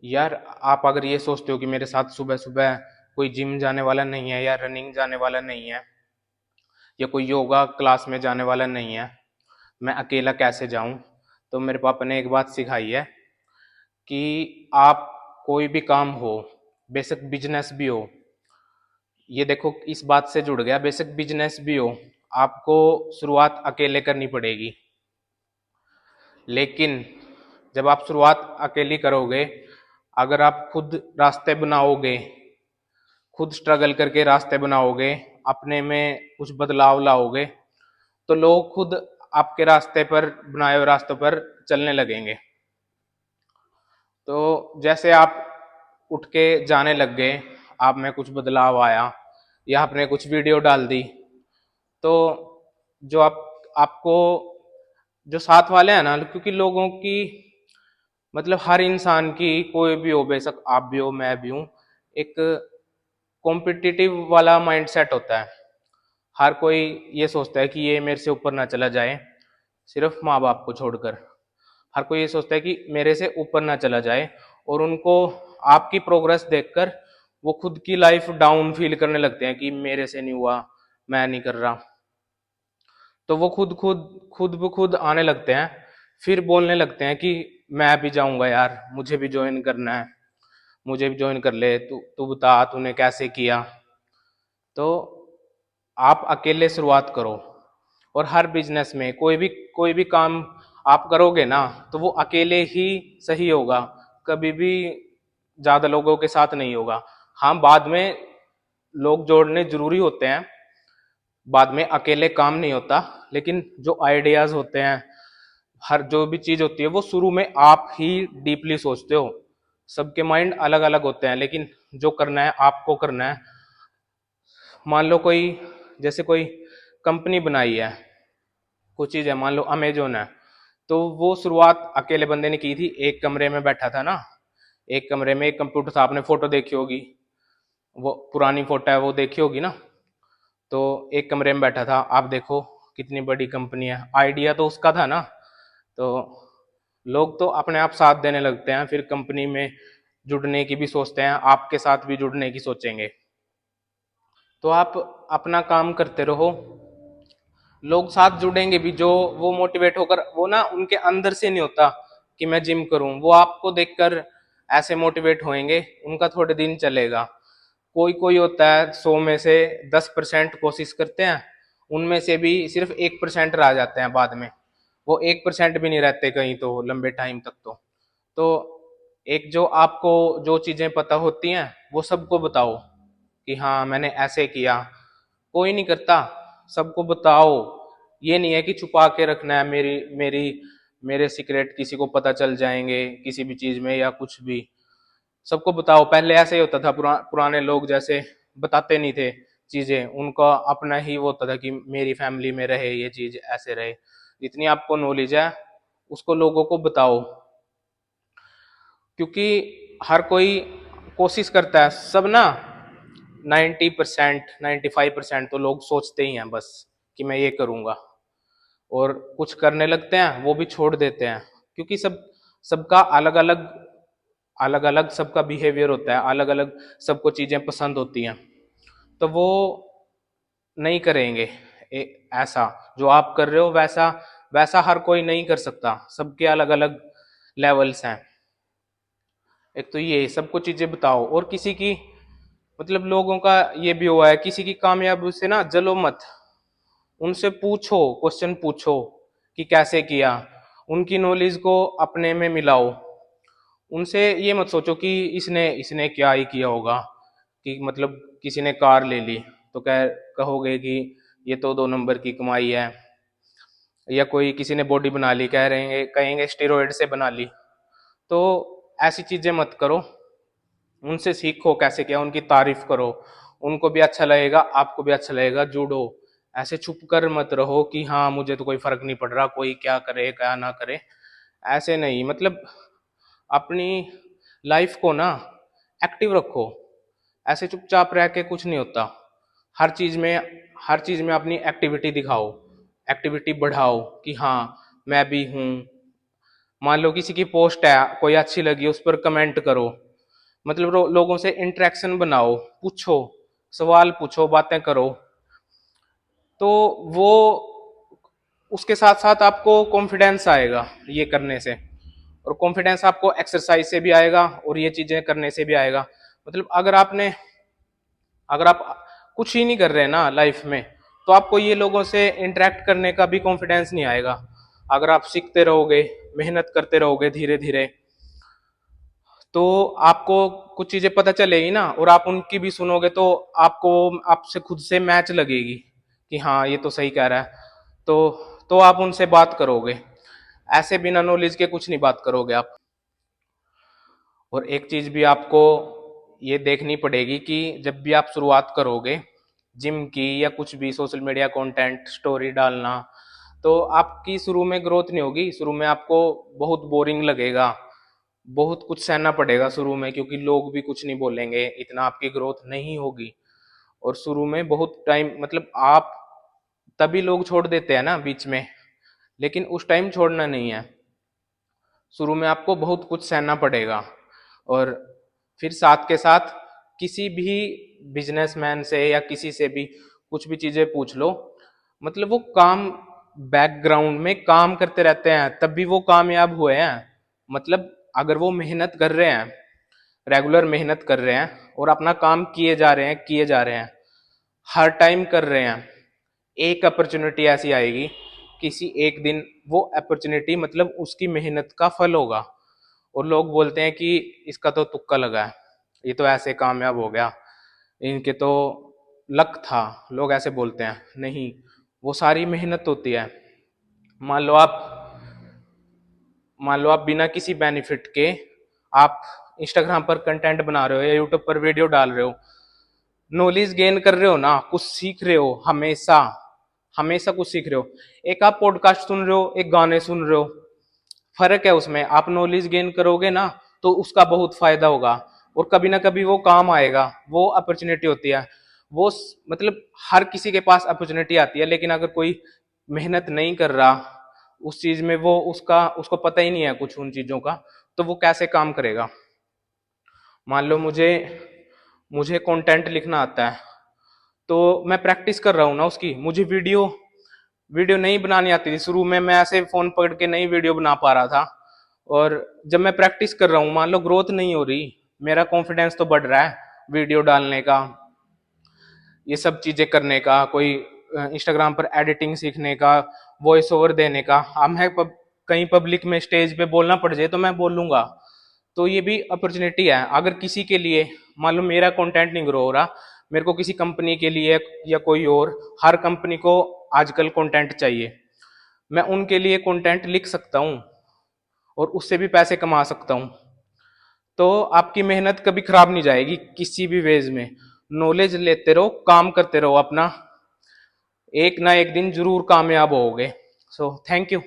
यार, आप अगर ये सोचते हो कि मेरे साथ सुबह सुबह कोई जिम जाने वाला नहीं है या रनिंग जाने वाला नहीं है या कोई योगा क्लास में जाने वाला नहीं है, मैं अकेला कैसे जाऊं? तो मेरे पापा ने एक बात सिखाई है कि आप कोई भी काम हो, बेसिक बिजनेस भी हो, ये देखो इस बात से जुड़ गया, बेसिक बिजनेस भी हो, आपको शुरुआत अकेले करनी पड़ेगी। लेकिन जब आप शुरुआत अकेली करोगे, अगर आप खुद रास्ते बनाओगे, खुद स्ट्रगल करके रास्ते बनाओगे, अपने में कुछ बदलाव लाओगे, तो लोग खुद आपके रास्ते पर, बनाए हुए रास्तों पर चलने लगेंगे। तो जैसे आप उठ के जाने लग गए, आप में कुछ बदलाव आया या आपने कुछ वीडियो डाल दी, तो जो आपको जो साथ वाले हैं ना, क्योंकि लोगों की, मतलब हर इंसान की, कोई भी हो, बेशक आप भी हो मैं भी हूं, एक कॉम्पिटिटिव वाला माइंडसेट होता है। हर कोई ये सोचता है कि ये मेरे से ऊपर ना चला जाए, सिर्फ माँ बाप को छोड़कर। हर कोई ये सोचता है कि मेरे से ऊपर ना चला जाए, और उनको आपकी प्रोग्रेस देखकर वो खुद की लाइफ डाउन फील करने लगते हैं कि मेरे से नहीं हुआ, मैं नहीं कर रहा। तो वो खुद ब खुद आने लगते हैं, फिर बोलने लगते हैं कि मैं भी जाऊंगा यार, मुझे भी ज्वाइन करना है, मुझे भी ज्वाइन कर ले, तू तू बता तूने कैसे किया। तो आप अकेले शुरुआत करो, और हर बिजनेस में कोई भी काम आप करोगे ना, तो वो अकेले ही सही होगा, कभी भी ज्यादा लोगों के साथ नहीं होगा। हाँ, बाद में लोग जोड़ने जरूरी होते हैं, बाद में अकेले काम नहीं होता, लेकिन जो आइडियाज होते हैं, हर जो भी चीज होती है, वो शुरू में आप ही डीपली सोचते हो। सबके माइंड अलग अलग होते हैं, लेकिन जो करना है आपको करना है। मान लो कोई, जैसे कोई कंपनी बनाई है, कुछ चीज है, मान लो अमेजोन है, तो वो शुरुआत अकेले बंदे ने की थी, एक कमरे में बैठा था ना, एक कमरे में एक कंप्यूटर था, आपने फोटो देखी होगी, वो पुरानी फोटो है, वो देखी होगी ना। तो एक कमरे में बैठा था, आप देखो कितनी बड़ी कंपनी है, आइडिया तो उसका था ना। तो लोग तो अपने आप साथ देने लगते हैं, फिर कंपनी में जुड़ने की भी सोचते हैं, आपके साथ भी जुड़ने की सोचेंगे। तो आप अपना काम करते रहो, लोग साथ जुड़ेंगे भी, जो वो मोटिवेट होकर, वो ना उनके अंदर से नहीं होता कि मैं जिम करूं, वो आपको देखकर ऐसे मोटिवेट होंगे, उनका थोड़े दिन चलेगा। कोई कोई होता है, 100 में से 10% कोशिश करते हैं, उनमें से भी सिर्फ 1% रह जाते हैं बाद में, वो 1% भी नहीं रहते कहीं तो लंबे टाइम तक। तो एक जो आपको जो चीजें पता होती हैं, वो सबको बताओ कि हाँ मैंने ऐसे किया। कोई नहीं करता, सबको बताओ। ये नहीं है कि छुपा के रखना है, मेरी मेरी मेरे सीक्रेट किसी को पता चल जाएंगे किसी भी चीज में या कुछ भी। सबको बताओ। पहले ऐसे ही होता था, पुराने लोग जैसे बताते नहीं थे चीजें, उनका अपना ही वो होता था कि मेरी फैमिली में रहे ये चीज, ऐसे रहे। जितनी आपको नॉलेज है उसको लोगों को बताओ, क्योंकि हर कोई कोशिश करता है, सब ना 90%, 95% तो लोग सोचते ही हैं बस कि मैं ये करूंगा, और कुछ करने लगते हैं वो भी छोड़ देते हैं, क्योंकि सबका अलग अलग, अलग अलग सबका बिहेवियर होता है, अलग अलग सबको चीजें पसंद होती हैं। तो वो नहीं करेंगे ऐसा जो आप कर रहे हो, वैसा वैसा हर कोई नहीं कर सकता, सबके अलग अलग लेवल्स हैं। एक तो ये सबको चीजें बताओ, और किसी की, मतलब लोगों का ये भी हुआ है, किसी की कामयाबी से ना जलो मत, उनसे पूछो, क्वेश्चन पूछो कि कैसे किया, उनकी नॉलेज को अपने में मिलाओ। उनसे ये मत सोचो कि इसने इसने क्या ही किया होगा, कि मतलब किसी ने कार ले ली तो कहोगे कि ये तो 2 नंबर की कमाई है, या कोई किसी ने बॉडी बना ली, कहेंगे स्टेरॉइड से बना ली। तो ऐसी चीजें मत करो, उनसे सीखो कैसे किया, उनकी तारीफ करो, उनको भी अच्छा लगेगा, आपको भी अच्छा लगेगा, जुड़ो। ऐसे छुप कर मत रहो कि हाँ मुझे तो कोई फर्क नहीं पड़ रहा, कोई क्या करे क्या ना करे, ऐसे नहीं। मतलब अपनी लाइफ को ना एक्टिव रखो, ऐसे चुपचाप रह के कुछ नहीं होता। हर चीज में हर चीज में अपनी एक्टिविटी दिखाओ, एक्टिविटी बढ़ाओ कि हाँ मैं भी हूँ, मान लो किसी की पोस्ट है, कोई अच्छी लगी, उस पर कमेंट करो, मतलब लोगों से इंटरेक्शन बनाओ, पूछो, सवाल पूछो, बातें करो। तो वो उसके साथ साथ आपको कॉन्फिडेंस आएगा ये करने से, और कॉन्फिडेंस आपको एक्सरसाइज से भी आएगा और ये चीजें करने से भी आएगा। मतलब अगर आप कुछ ही नहीं कर रहे ना लाइफ में, तो आपको ये लोगों से इंटरेक्ट करने का भी कॉन्फिडेंस नहीं आएगा। अगर आप सीखते रहोगे, मेहनत करते रहोगे धीरे धीरे, तो आपको कुछ चीजें पता चलेगी ना, और आप उनकी भी सुनोगे तो आपको आपसे खुद से मैच लगेगी कि हाँ ये तो सही कह रहा है। तो आप उनसे बात करोगे, ऐसे बिना नॉलेज के कुछ नहीं बात करोगे आप। और एक चीज भी आपको ये देखनी पड़ेगी कि जब भी आप शुरुआत करोगे जिम की या कुछ भी सोशल मीडिया कंटेंट स्टोरी डालना, तो आपकी शुरू में ग्रोथ नहीं होगी। शुरू में आपको बहुत बोरिंग लगेगा, बहुत कुछ सहना पड़ेगा शुरू में, क्योंकि लोग भी कुछ नहीं बोलेंगे, इतना आपकी ग्रोथ नहीं होगी। और शुरू में बहुत टाइम, मतलब आप तभी लोग छोड़ देते हैं ना बीच में, लेकिन उस टाइम छोड़ना नहीं है। शुरू में आपको बहुत कुछ सहना पड़ेगा। और फिर साथ के साथ किसी भी बिजनेसमैन से या किसी से भी कुछ भी चीजें पूछ लो, मतलब वो काम बैकग्राउंड में काम करते रहते हैं तब भी वो कामयाब हुए हैं। मतलब अगर वो मेहनत कर रहे हैं, रेगुलर मेहनत कर रहे हैं और अपना काम किए जा रहे हैं, हर टाइम कर रहे हैं, एक अपॉर्चुनिटी ऐसी आएगी, किसी एक दिन वो अपॉर्चुनिटी मतलब उसकी मेहनत का फल होगा। और लोग बोलते हैं कि इसका तो तुक्का लगा है, ये तो ऐसे कामयाब हो गया, इनके तो लक था, लोग ऐसे बोलते हैं। नहीं, वो सारी मेहनत होती है। मान लो आप मान लो आप बिना किसी बेनिफिट के आप इंस्टाग्राम पर कंटेंट बना रहे हो या यूट्यूब पर वीडियो डाल रहे हो, नॉलेज गेन कर रहे हो ना, कुछ सीख रहे हो, हमेशा हमेशा कुछ सीख रहे हो। एक आप पॉडकास्ट सुन रहे हो, एक गाने सुन रहे हो, फर्क है उसमें। आप नॉलेज गेन करोगे ना तो उसका बहुत फायदा होगा, और कभी ना कभी वो काम आएगा। वो अपॉर्चुनिटी होती है, मतलब हर किसी के पास अपॉर्चुनिटी आती है, लेकिन अगर कोई मेहनत नहीं कर रहा उस चीज में, वो उसको पता ही नहीं है कुछ उन चीजों का, तो वो कैसे काम करेगा। मान लो मुझे मुझे कंटेंट लिखना आता है, तो मैं प्रैक्टिस कर रहा हूँ ना उसकी। मुझे वीडियो वीडियो नहीं बनानी आती थी शुरू में, मैं ऐसे फोन पकड़ के नहीं वीडियो बना पा रहा था। और जब मैं प्रैक्टिस कर रहा हूँ, मान लो ग्रोथ नहीं हो रही, मेरा कॉन्फिडेंस तो बढ़ रहा है वीडियो डालने का, ये सब चीजें करने का, कोई इंस्टाग्राम पर एडिटिंग सीखने का, वॉइस ओवर देने का। अब मैं कहीं पब्लिक में स्टेज पे बोलना पड़ जाए तो मैं बोलूंगा, तो ये भी अपॉर्चुनिटी है। अगर किसी के लिए, मान लो मेरा कंटेंट नहीं ग्रो हो रहा, मेरे को किसी कंपनी के लिए या कोई और, हर कंपनी को आजकल कंटेंट चाहिए, मैं उनके लिए कंटेंट लिख सकता हूँ और उससे भी पैसे कमा सकता हूँ। तो आपकी मेहनत कभी खराब नहीं जाएगी किसी भी वेज में। नॉलेज लेते रहो, काम करते रहो अपना, एक ना एक दिन जरूर कामयाब होगे। So thank you.